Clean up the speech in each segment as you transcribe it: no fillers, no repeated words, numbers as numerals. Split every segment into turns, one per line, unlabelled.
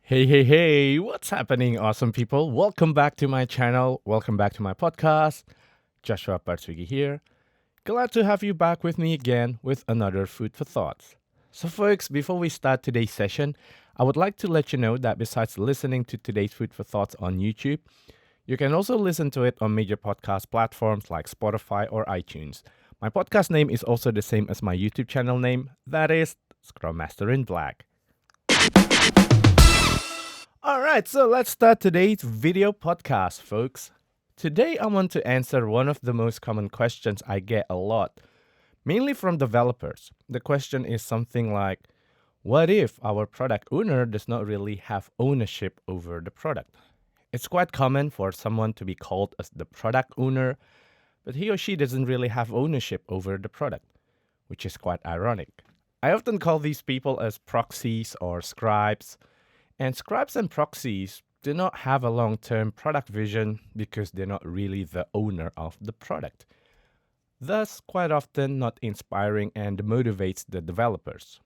Hey, hey, hey, what's happening, awesome people? Welcome back to my channel. Welcome back to my podcast. Joshua Ep.3 here. Glad to have you back with me again with another Food for Thoughts. So, folks, before we start today's session, I would like to let you know that besides listening to today's Food for Thoughts on YouTube, you can also listen to it on major podcast platforms like Spotify or iTunes. My podcast name is also the same as my YouTube channel name, that is Scrum Master in Black. All right, so let's start today's video podcast, folks. Today, I want to answer one of the most common questions I get a lot, mainly from developers. The question is something like, what if our product owner does not really have ownership over the product? It's quite common for someone to be called as the product owner, but he or she doesn't really have ownership over the product, which is quite ironic. I often call these people as proxies or scribes, and scribes and proxies do not have a long term product vision because they're not really the owner of the product. Thus, quite often not inspiring and motivates the developers.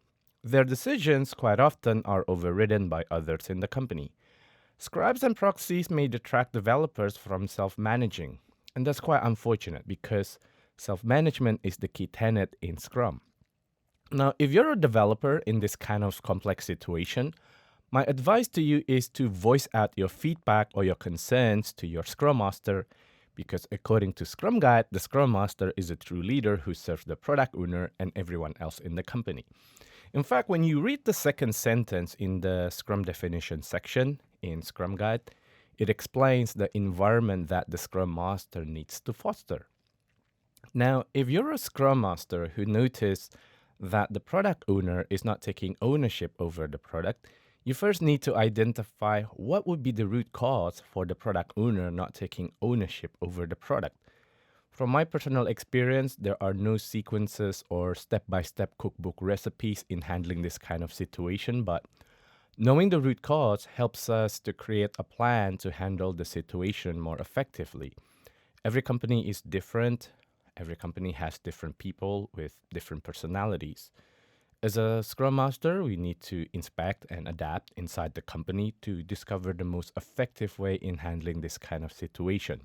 Their decisions quite often are overridden by others in the company. Scribes and proxies may detract developers from self managing, and that's quite unfortunate because self management is the key tenet in Scrum. Now, if you're a developer in this kind of complex situation, my advice to you is to voice out your feedback or your concerns to your Scrum Master because according to Scrum Guide, the Scrum Master is a true leader who serves the product owner and everyone else in the company. In fact, when you read the second sentence in the Scrum definition section in Scrum Guide, it explains the environment that the Scrum Master needs to foster. Now, if you're a Scrum Master who notice that the product owner is not taking ownership over the product, you first need to identify what would be the root cause for the product owner not taking ownership over the product. From my personal experience, there are no sequences or step by step cookbook recipes in handling this kind of situation, but knowing the root cause helps us to create a plan to handle the situation more effectively. Every company is different, every company has different people with different personalities. As a Scrum Master, we need to inspect and adapt inside the company to discover the most effective way in handling this kind of situation.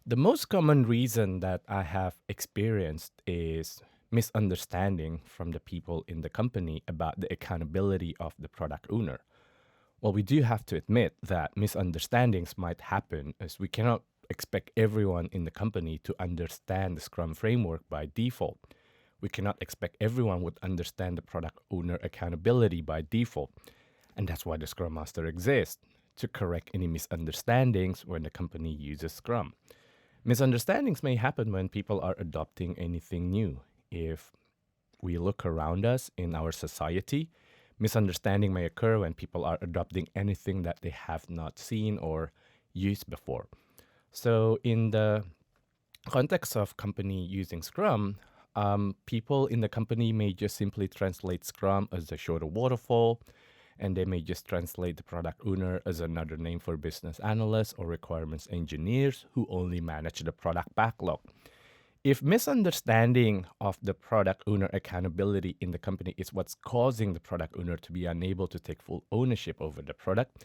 The most common reason that I have experienced is misunderstanding from the people in the company about the accountability of the product owner. Well, we do have to admit that misunderstandings might happen as we cannot expect everyone in the company to understand the Scrum framework by default. We cannot expect everyone would understand the product owner accountability by default. And that's why the Scrum Master exists, to correct any misunderstandings when the company uses Scrum. Misunderstandings may happen when people are adopting anything new. If we look around us in our society, misunderstanding may occur when people are adopting anything that they have not seen or used before. So, in the context of company using Scrum, people in the company may just simply translate Scrum as a shorter waterfall, and they may just translate the product owner as another name for business analysts or requirements engineers who only manage the product backlog. If misunderstanding of the product owner accountability in the company is what's causing the product owner to be unable to take full ownership over the product,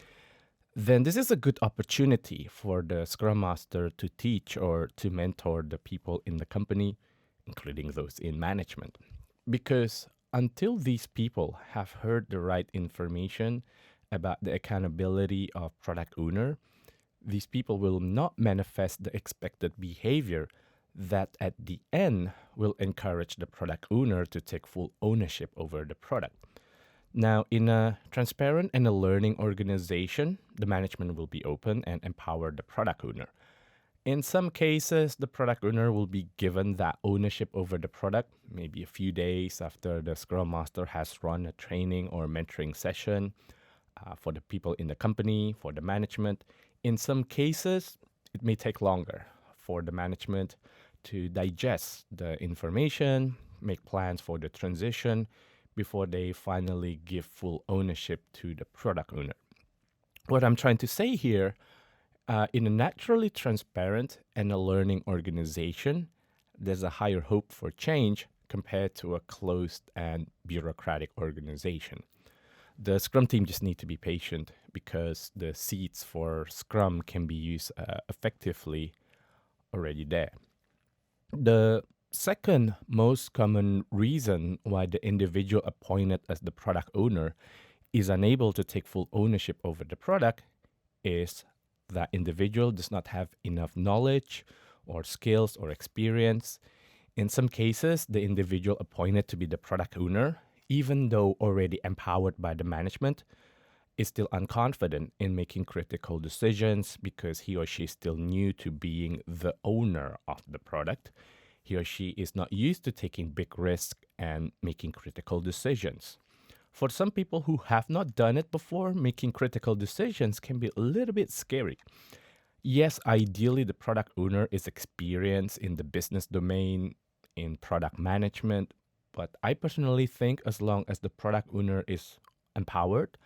then this is a good opportunity for the Scrum Master to teach or to mentor the people in the company, including those in management. Because until these people have heard the right information about the accountability of product owner, these people will not manifest the expected behavior that at the end will encourage the product owner to take full ownership over the product. Now, in a transparent and a learning organization, the management will be open and empower the product owner. In some cases, the product owner will be given that ownership over the product, maybe a few days after the Scrum Master has run a training or mentoring session for the people in the company, for the management. In some cases, it may take longer for the management to digest the information, make plans for the transition before they finally give full ownership to the product owner. What I'm trying to say here, in a naturally transparent and a learning organization, there's a higher hope for change compared to a closed and bureaucratic organization. The Scrum team just need to be patient because the seeds for Scrum can be used effectively already there. The second most common reason why the individual appointed as the product owner is unable to take full ownership over the product is that individual does not have enough knowledge or skills or experience. In some cases, the individual appointed to be the product owner, even though already empowered by the management, is still unconfident in making critical decisions because he or she is still new to being the owner of the product. He or she is not used to taking big risks and making critical decisions. For some people who have not done it before, making critical decisions can be a little bit scary. Yes, ideally, the product owner is experienced in the business domain, in product management, but I personally think as long as the product owner is empowered,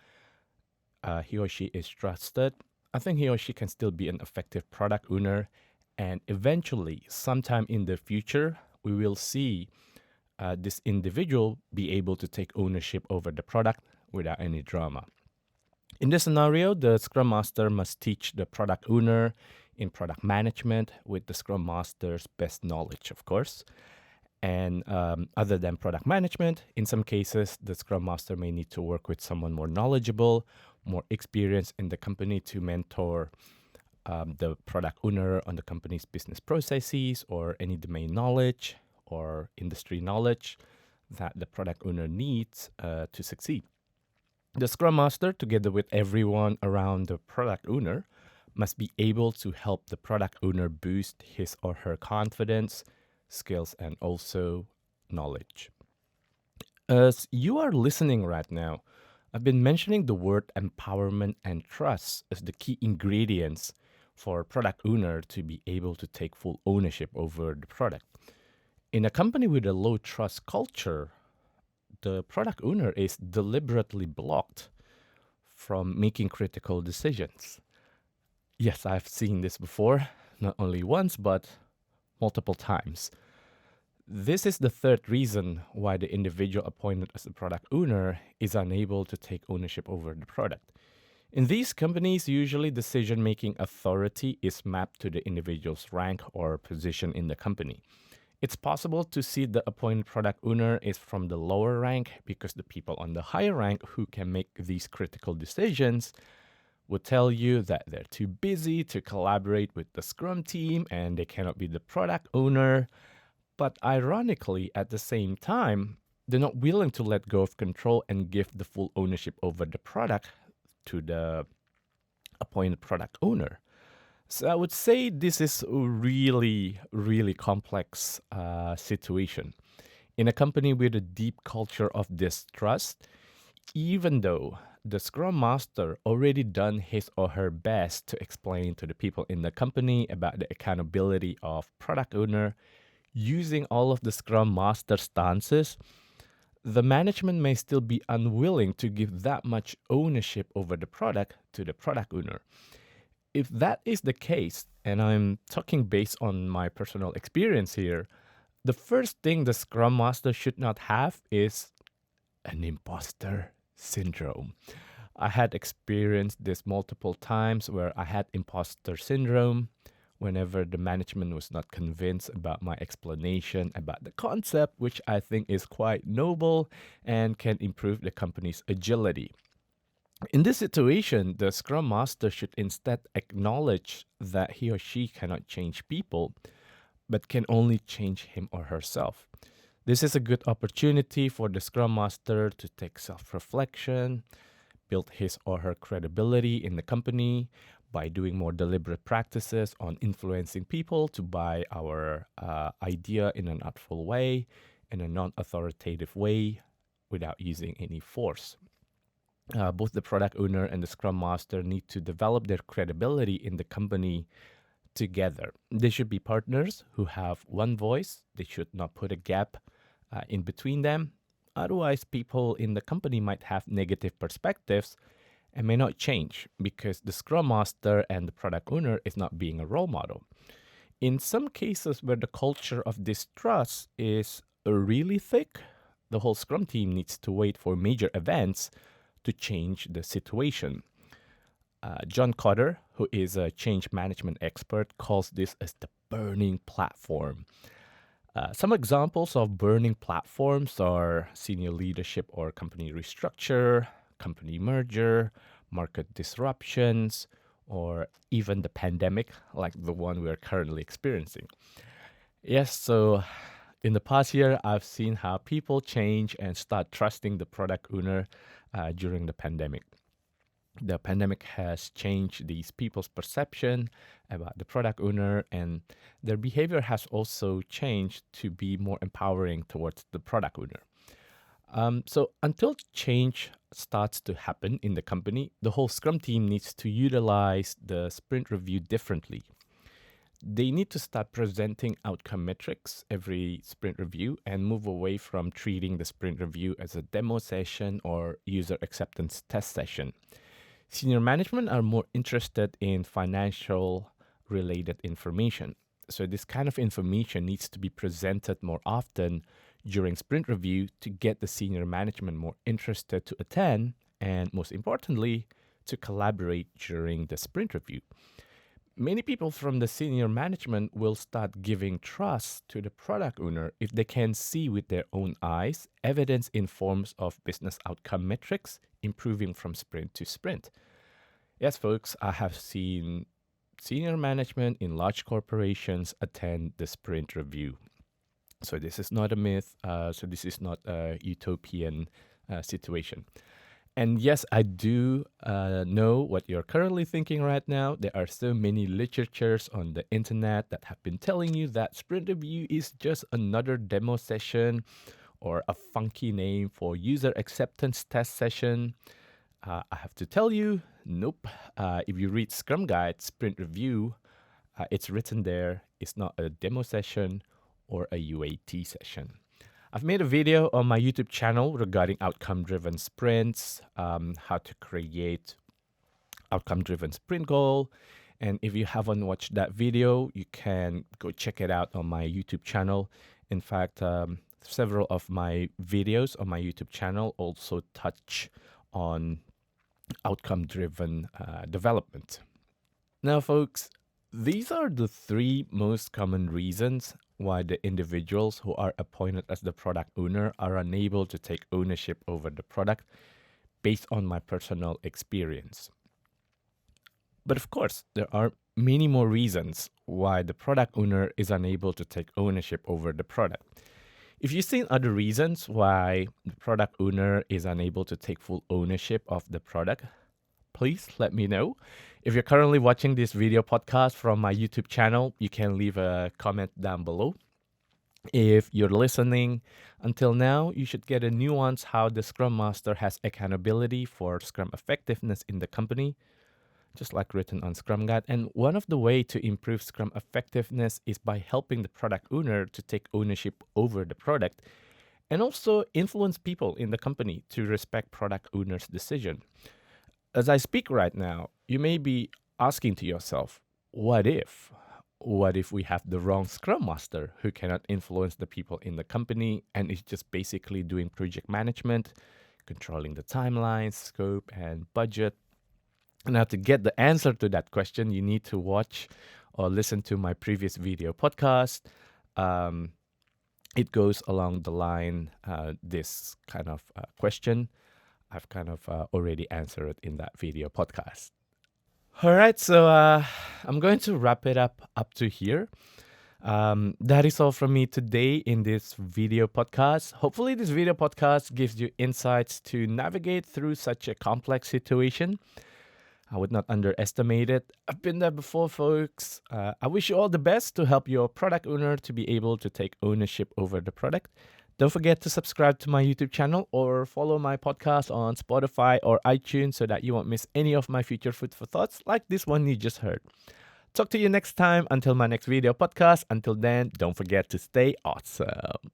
he or she is trusted, I think he or she can still be an effective product owner. And eventually, sometime in the future, we will see this individual be able to take ownership over the product without any drama. In this scenario, the Scrum Master must teach the product owner in product management with the Scrum Master's best knowledge, of course. And other than product management, in some cases, the Scrum Master may need to work with someone more knowledgeable, more experienced in the company to mentor the product owner on the company's business processes or any domain knowledge or industry knowledge that the product owner needs to succeed. The Scrum Master, together with everyone around the product owner, must be able to help the product owner boost his or her confidence, skills, and also knowledge. As you are listening right now, I've been mentioning the word empowerment and trust as the key ingredients for a product owner to be able to take full ownership over the product. In a company with a low trust culture, the product owner is deliberately blocked from making critical decisions. Yes, I've seen this before, not only once, but multiple times. This is the third reason why the individual appointed as a product owner is unable to take ownership over the product. In these companies, usually decision making authority is mapped to the individual's rank or position in the company. It's possible to see the appointed product owner is from the lower rank because the people on the higher rank who can make these critical decisions would tell you that they're too busy to collaborate with the Scrum team and they cannot be the product owner. But ironically, at the same time, they're not willing to let go of control and give the full ownership over the product to the appointed product owner. So I would say this is a really, really complex situation. In a company with a deep culture of distrust, even though the Scrum Master already done his or her best to explain to the people in the company about the accountability of product owner, using all of the Scrum Master stances, the management may still be unwilling to give that much ownership over the product to the product owner. If that is the case, and I'm talking based on my personal experience here, the first thing the Scrum Master should not have is an imposter syndrome. I had experienced this multiple times where I had imposter syndrome whenever the management was not convinced about my explanation about the concept, which I think is quite noble and can improve the company's agility. In this situation, the Scrum Master should instead acknowledge that he or she cannot change people, but can only change him or herself. This is a good opportunity for the Scrum Master to take self reflection, build his or her credibility in the company by doing more deliberate practices on influencing people to buy our idea in an artful way, in a non authoritative way, without using any force. Both the product owner and the Scrum Master need to develop their credibility in the company together. They should be partners who have one voice. They should not put a gap in between them. Otherwise, people in the company might have negative perspectives and may not change because the Scrum Master and the product owner is not being a role model. In some cases where the culture of distrust is really thick, the whole Scrum team needs to wait for major events to change the situation. John Cotter, who is a change management expert, calls this as the burning platform. Some examples of burning platforms are senior leadership or company restructure, company merger, market disruptions, or even the pandemic, like the one we are currently experiencing. Yes, so in the past year, I've seen how people change and start trusting the product owner during the pandemic. The pandemic has changed these people's perception about the product owner, and their behavior has also changed to be more empowering towards the product owner. So until change starts to happen in the company, the whole Scrum team needs to utilize the sprint review differently. They need to start presenting outcome metrics every sprint review and move away from treating the sprint review as a demo session or user acceptance test session. Senior management are more interested in financial related information. So this kind of information needs to be presented more often during sprint review to get the senior management more interested to attend and, most importantly, to collaborate during the sprint review. Many people from the senior management will start giving trust to the product owner if they can see with their own eyes evidence in forms of business outcome metrics improving from sprint to sprint. Yes, folks, I have seen senior management in large corporations attend the sprint review. So this is not a myth. So this is not a utopian situation. And yes, I do know what you're currently thinking right now. There are so many literatures on the internet that have been telling you that sprint review is just another demo session or a funky name for user acceptance test session. I have to tell you, nope. If you read Scrum Guide Sprint Review, it's written there. It's not a demo session or a UAT session. I've made a video on my YouTube channel regarding outcome-driven sprints, how to create outcome-driven sprint goal. And if you haven't watched that video, you can go check it out on my YouTube channel. In fact, several of my videos on my YouTube channel also touch on outcome-driven development. Now, folks, these are the three most common reasons why the individuals who are appointed as the product owner are unable to take ownership over the product based on my personal experience. But of course, there are many more reasons why the product owner is unable to take ownership over the product. If you've seen other reasons why the product owner is unable to take full ownership of the product, please let me know. If you're currently watching this video podcast from my YouTube channel, you can leave a comment down below. If you're listening until now, you should get a nuance how the Scrum Master has accountability for Scrum effectiveness in the company, just like written on Scrum Guide. And one of the way to improve Scrum effectiveness is by helping the product owner to take ownership over the product and also influence people in the company to respect product owner's decision. As I speak right now, you may be asking to yourself, what if? What if we have the wrong Scrum Master who cannot influence the people in the company and is just basically doing project management, controlling the timelines, scope, and budget? Now, to get the answer to that question, you need to watch or listen to my previous video podcast. It goes along the line, this kind of question. I've kind of already answered it in that video podcast. All right, so I'm going to wrap it up to here. That is all from me today in this video podcast. Hopefully this video podcast gives you insights to navigate through such a complex situation. I would not underestimate it. I've been there before, folks. I wish you all the best to help your product owner to be able to take ownership over the product. Don't forget to subscribe to my YouTube channel or follow my podcast on Spotify or iTunes so that you won't miss any of my future food for thoughts like this one you just heard. Talk to you next time until my next video podcast. Until then, don't forget to stay awesome.